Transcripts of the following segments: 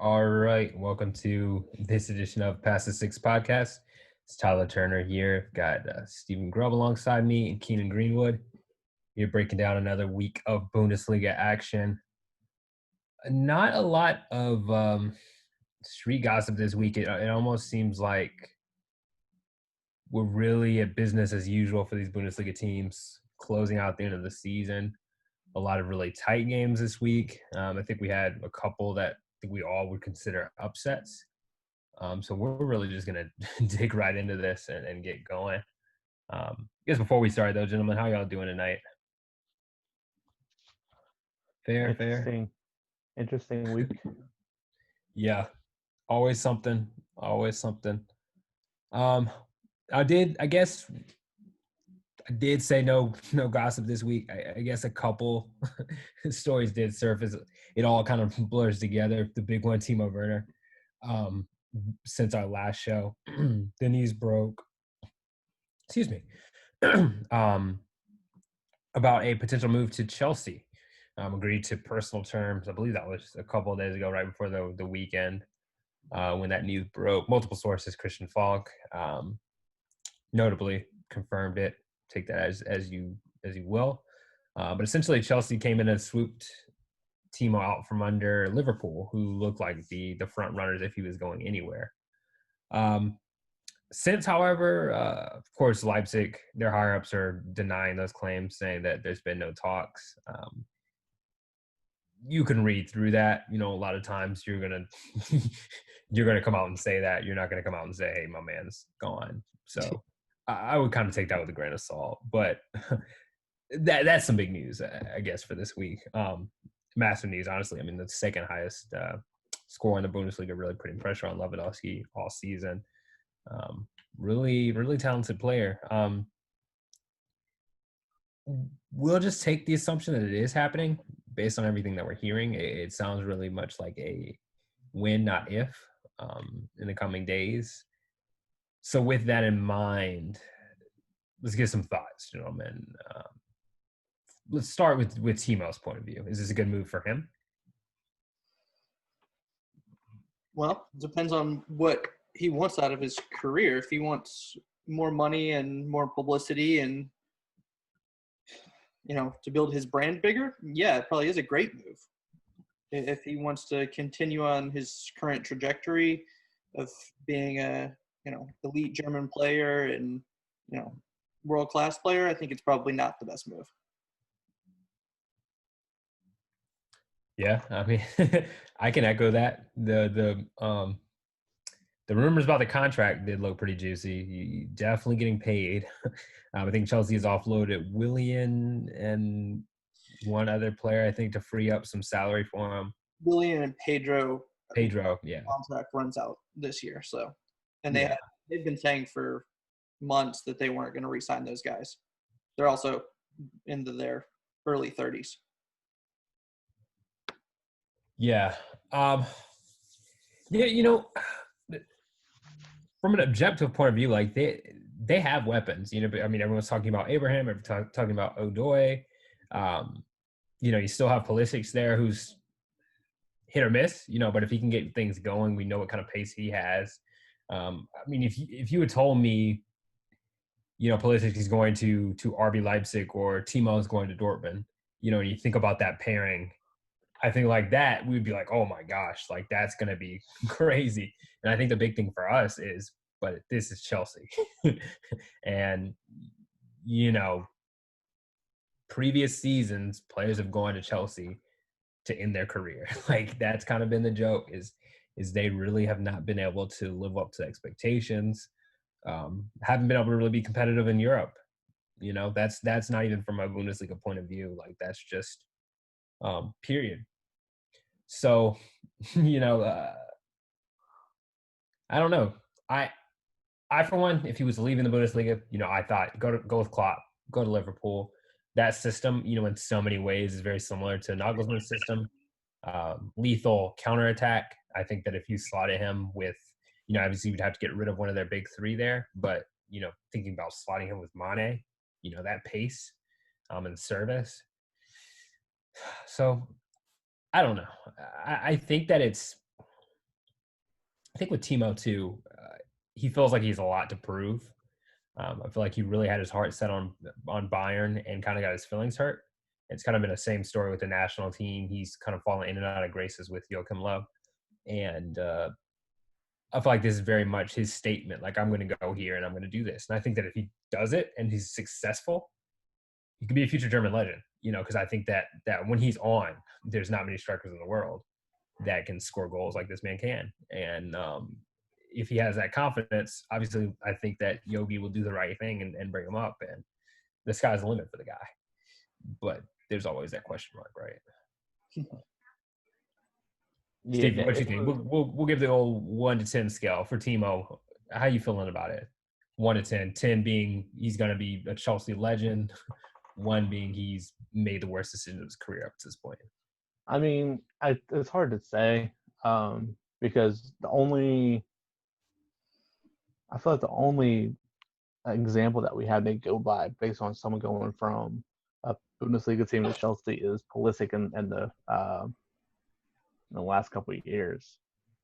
All right, welcome to this edition of Past the Six podcast. It's Tyler Turner here. Got Stephen Grubb alongside me and Keenan Greenwood. We're breaking down another week of Bundesliga action. Not a lot of street gossip this week. It almost seems like we're really at business as usual for these Bundesliga teams, closing out the end of the season. A lot of really tight games this week. I think we had a couple that I think we all would consider upsets. So we're really just going to dig right into this and get going. I guess before we start, though, gentlemen, how y'all doing tonight? Fair. Interesting week. Yeah, always something. I guess I did say no gossip this week. I guess a couple stories did surface. It all kind of blurs together. The big one, Timo Werner. Since our last show, the news broke. Excuse me. About a potential move to Chelsea. Agreed to personal terms. I believe that was a couple of days ago, right before the weekend, when that news broke. Multiple sources, Christian Falk, notably confirmed it. Take that as you will. But essentially, Chelsea came in and swooped Timo out from under Liverpool, who looked like the front runners if he was going anywhere. Since, however, of course, Leipzig, their higher ups are denying those claims, saying that there's been no talks. You can read through that. A lot of times you're gonna come out and say that. You're not gonna come out and say, "Hey, my man's gone." So I would kind of take that with a grain of salt. But that's some big news, I guess, for this week. Massive news, honestly. I mean, the second highest score in the Bundesliga, really putting pressure on Lewandowski all season. Really, really talented player. We'll just take the assumption that it is happening based on everything that we're hearing. It sounds really much like a when, not if, in the coming days. So with that in mind, let's get some thoughts, gentlemen. Let's start with Timo's point of view. Is this a good move for him? Well, it depends on what he wants out of his career. If he wants more money and more publicity and, to build his brand bigger, yeah, it probably is a great move. If he wants to continue on his current trajectory of being a, elite German player and, world-class player, I think it's probably not the best move. Yeah, I mean, I can echo that. The rumors about the contract did look pretty juicy. You definitely getting paid. I think Chelsea has offloaded Willian and one other player, I think, to free up some salary for him. Willian and Pedro. Yeah. Contract runs out this year, so and they've been saying for months that they weren't going to re-sign those guys. They're also into their early 30s. Yeah. Yeah, from an objective point of view, like they have weapons, but I mean, everyone's talking about Abraham, everyone's talking about Odoi. You still have Pulisic there who's hit or miss, but if he can get things going, we know what kind of pace he has. I mean, if you had told me, Pulisic is going to RB Leipzig or Timo is going to Dortmund, and you think about that pairing, I think like that, we'd be like, oh my gosh, like that's going to be crazy. And I think the big thing for us is, but this is Chelsea. And, previous seasons, players have gone to Chelsea to end their career. Like that's kind of been the joke is they really have not been able to live up to expectations. Haven't been able to really be competitive in Europe. That's not even from a Bundesliga point of view. Like that's just period. So, I don't know. I for one, if he was leaving the Bundesliga, I thought go with Klopp, go to Liverpool. That system, in so many ways is very similar to Nagelsmann's system. Lethal counterattack. I think that if you slotted him with, obviously you'd have to get rid of one of their big three there, but thinking about slotting him with Mane, that pace and service. So I don't know. I think that it's I think with Timo too, he feels like he has a lot to prove. I feel like he really had his heart set on Bayern and kind of got his feelings hurt. It's kind of been the same story with the national team. He's kind of fallen in and out of graces with Joachim Löw, and I feel like this is very much his statement. Like, I'm going to go here and I'm going to do this. And I think that if he does it and he's successful, he could be a future German legend. Because I think that when he's on, there's not many strikers in the world that can score goals like this man can. And if he has that confidence, obviously, I think that Yogi will do the right thing and bring him up. And the sky's the limit for the guy. But there's always that question mark, right? Steve, what do you think? We'll give the old 1 to 10 scale for Timo. How you feeling about it? 1 to 10. 10 being he's going to be a Chelsea legend. 1 being he's made the worst decision of his career up to this point. I mean, it's hard to say because I feel like the only example that we have to go by based on someone going from a Bundesliga team to Chelsea is Pulisic in the last couple of years,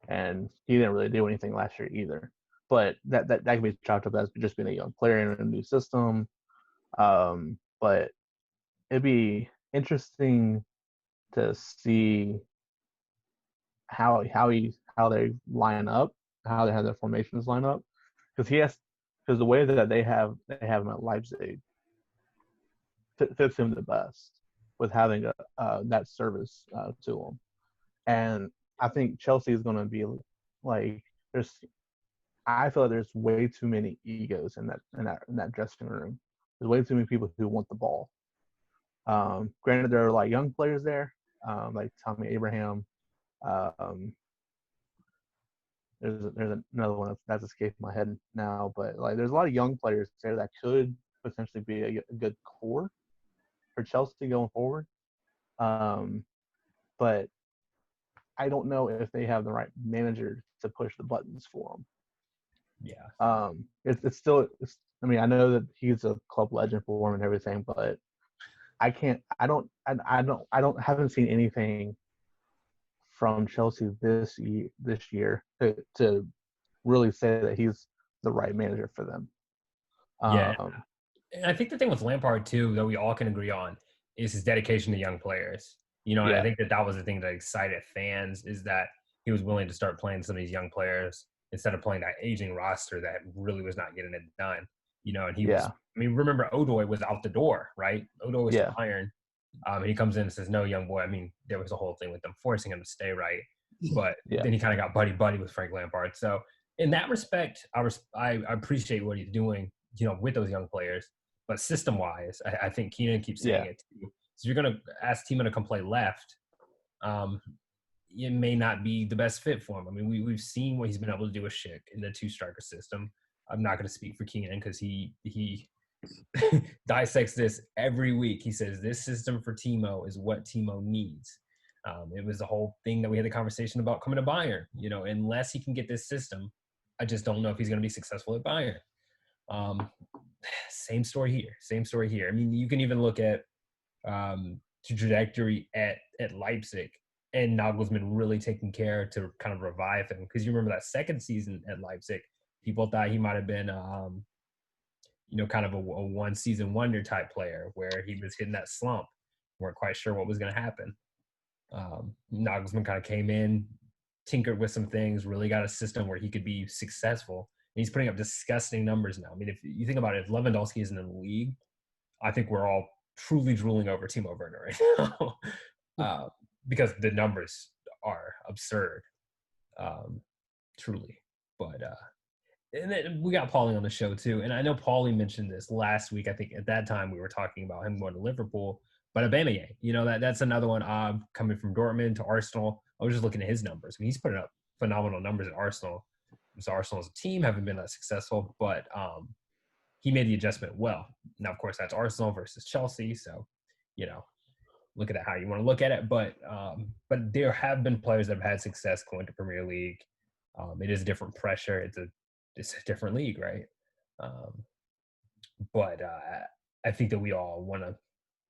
and he didn't really do anything last year either. But that can be chalked up as just being a young player in a new system. But it'd be interesting to see how they line up, how they have their formations line up, because the way that they have him at Leipzig fits him the best with having that service to him. And I think Chelsea is going to be like I feel like there's way too many egos in that dressing room. There's way too many people who want the ball. Granted, there are like young players there, like Tommy Abraham. There's another one that's escaped my head now, but like there's a lot of young players there that could potentially be a good core for Chelsea going forward. But I don't know if they have the right manager to push the buttons for them. Yeah. It's still. I mean, I know that he's a club legend for him and everything, but I haven't seen anything from Chelsea this year to really say that he's the right manager for them. Yeah. And I think the thing with Lampard too, that we all can agree on, is his dedication to young players. And I think that was the thing that excited fans, is that he was willing to start playing some of these young players instead of playing that aging roster that really was not getting it done. And he was. I mean, remember Odoi was out the door, right? Odoi was iron. And he comes in and says, "No, young boy." I mean, there was a whole thing with them forcing him to stay, right? But then he kind of got buddy with Frank Lampard. So in that respect, I appreciate what he's doing, with those young players. But system-wise, I think Keenan keeps saying it too. So you're going to ask Timo to come play left. It may not be the best fit for him. I mean, we've seen what he's been able to do with Schick in the 2-striker system. I'm not going to speak for Keenan because he dissects this every week. He says this system for Timo is what Timo needs. It was the whole thing that we had the conversation about coming to Bayern. Unless he can get this system, I just don't know if he's going to be successful at Bayern. Same story here. I mean, you can even look at trajectory at Leipzig and Nagelsmann really taking care to kind of revive him. Because you remember that second season at Leipzig, people thought he might have been kind of a one-season wonder type player where he was hitting that slump. Weren't quite sure what was going to happen. Nagelsmann kind of came in, tinkered with some things, really got a system where he could be successful. And he's putting up disgusting numbers now. I mean, if you think about it, if Lewandowski isn't in the league, I think we're all truly drooling over Timo Werner right now because the numbers are absurd, truly. But and then we got Paulie on the show too. And I know Paulie mentioned this last week. I think at that time we were talking about him going to Liverpool. But Aubameyang, that's another one coming from Dortmund to Arsenal. I was just looking at his numbers. I mean, he's putting up phenomenal numbers at Arsenal. So Arsenal as a team haven't been that successful, but he made the adjustment well. Now, of course, that's Arsenal versus Chelsea. So, look at it how you want to look at it. But there have been players that have had success going to Premier League. It is a different pressure. It's a different league, right? But I think that we all want to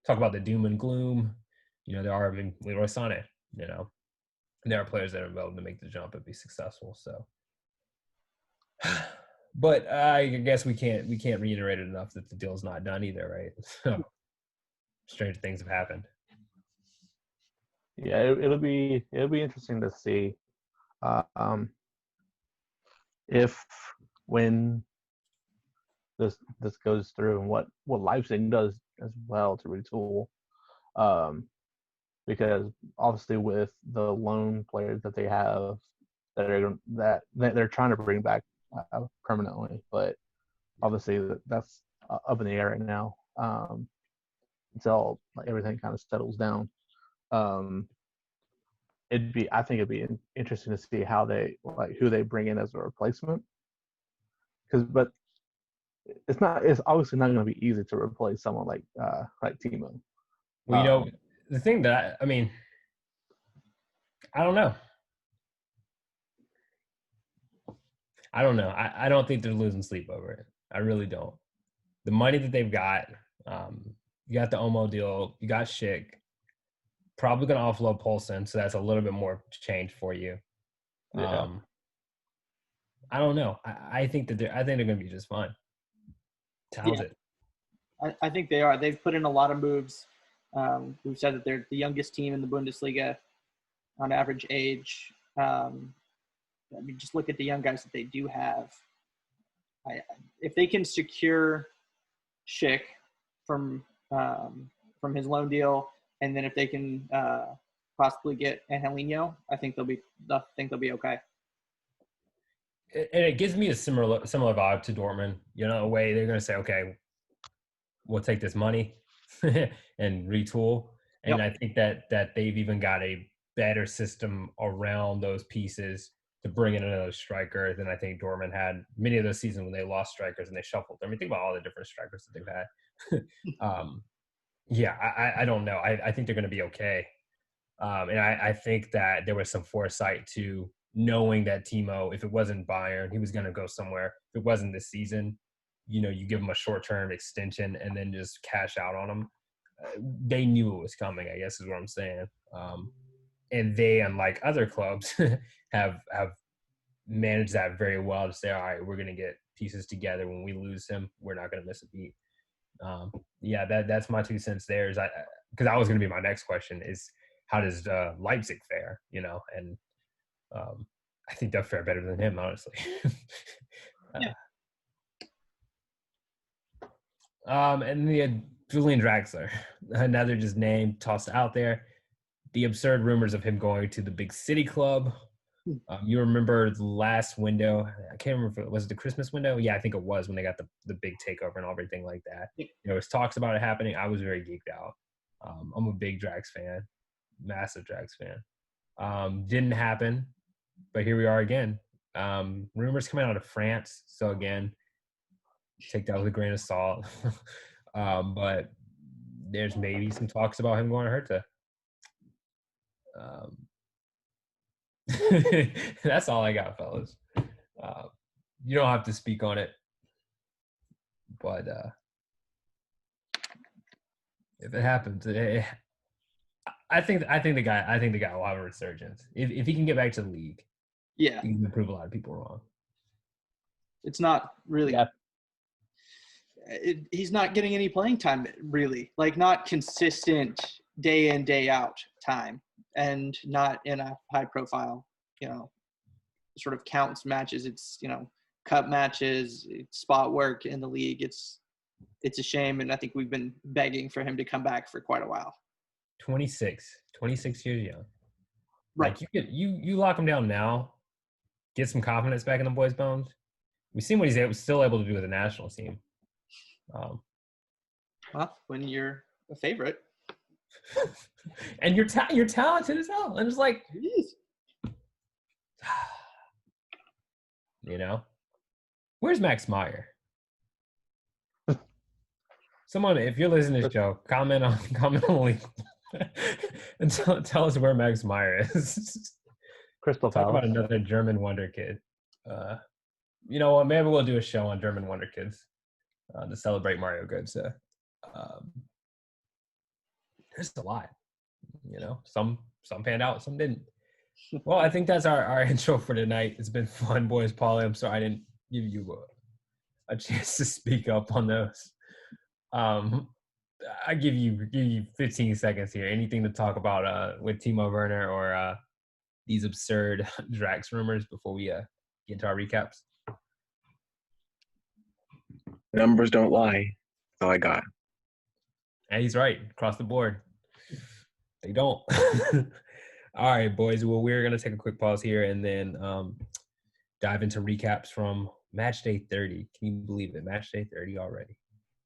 talk about the doom and gloom. There are Leroy Sané. There are players that are able to make the jump and be successful. So But I guess we can't reiterate it enough that the deal's not done either, right? So strange things have happened. Yeah, it'll be interesting to see if when this goes through and what Leipzig does as well to retool, because obviously with the loan players that they have that they're trying to bring back permanently, but obviously that's up in the air right now until everything kind of settles down. I think it'd be interesting to see how who they bring in as a replacement, but it's obviously not going to be easy to replace someone like Timo. Well, the thing that I mean, I don't know. I don't think they're losing sleep over it. I really don't. The money that they've got, you got the Omo deal, you got Schick, probably going to offload Poulsen, so that's a little bit more change for you. Yeah. I don't know. I think they're going to be just fine. Talented. Yeah. I think they are. They've put in a lot of moves. We've said that they're the youngest team in the Bundesliga on average age. I mean, just look at the young guys that they do have. If they can secure Schick from his loan deal, and then if they can possibly get Angelino, I think they'll be okay. And it gives me a similar vibe to Dortmund. You know, a way they're going to say, okay, we'll take this money and retool. And I think that they've even got a better system around those pieces to bring in another striker than I think Dortmund had many of those seasons when they lost strikers and they shuffled. I mean, think about all the different strikers that they've had. I don't know. I think they're going to be okay. And I think that there was some foresight to knowing that Timo, if it wasn't Bayern, he was going to go somewhere. If it wasn't this season, you know, you give him a short-term extension and then just cash out on him. They knew it was coming, I guess is what I'm saying. And they, unlike other clubs, have managed that very well to say, all right, we're going to get pieces together. When we lose him, we're not going to miss a beat. That's my 2 cents there. Because that was going to be my next question is, how does Leipzig fare? You know, and I think they'll fare better than him, honestly. And the Julian Draxler, another just name tossed out there. The absurd rumors of him going to the big city club. You remember the last window? I can't remember if it was the Christmas window. Yeah, I think it was when they got the big takeover and everything like that. You know, there's talks about it happening. I was very geeked out. I'm a big Drax fan, massive Drax fan. Didn't happen, but here we are again. Rumors coming out of France. So again, take that with a grain of salt. But there's maybe some talks about him going to Hertha. That's all I got, fellas. You don't have to speak on it, but if it happens, I think the guy will have a resurgence if he can get back to the league. Yeah, he can prove a lot of people wrong. It's not really. Yeah. He's not getting any playing time, really. Like, not consistent day in, day out time, and not in a high profile, you know, sort of counts matches. It's, you know, cup matches, it's spot work in the league. It's a shame, and I think we've been begging for him to come back for quite a while. 26 years young. Right. Like, you lock him down now, get some confidence back in the boys' bones. We've seen what he's still able to do with the national team. Well, when you're a favorite, and you're talented as hell, and it's like, you know, where's Max Meyer? Someone, if you're listening to this show, comment on the link and tell us where Max Meyer is. Crystal Talk Palace. about another German wonder kid. You know what? Maybe we'll do a show on German wonder kids to celebrate Mario Götze. There's a lot, you know. Some panned out, some didn't. Well, I think that's our intro for tonight. It's been fun, boys. Paulie, I'm sorry I didn't give you a chance to speak up on those. I give you 15 seconds here. Anything to talk about with Timo Werner or these absurd Drax rumors before we get into our recaps? Numbers don't lie. That's all I got. And he's right across the board. They don't. All right, boys. Well, we're gonna take a quick pause here and then dive into recaps from match day 30. Can you believe it? Match day 30 already.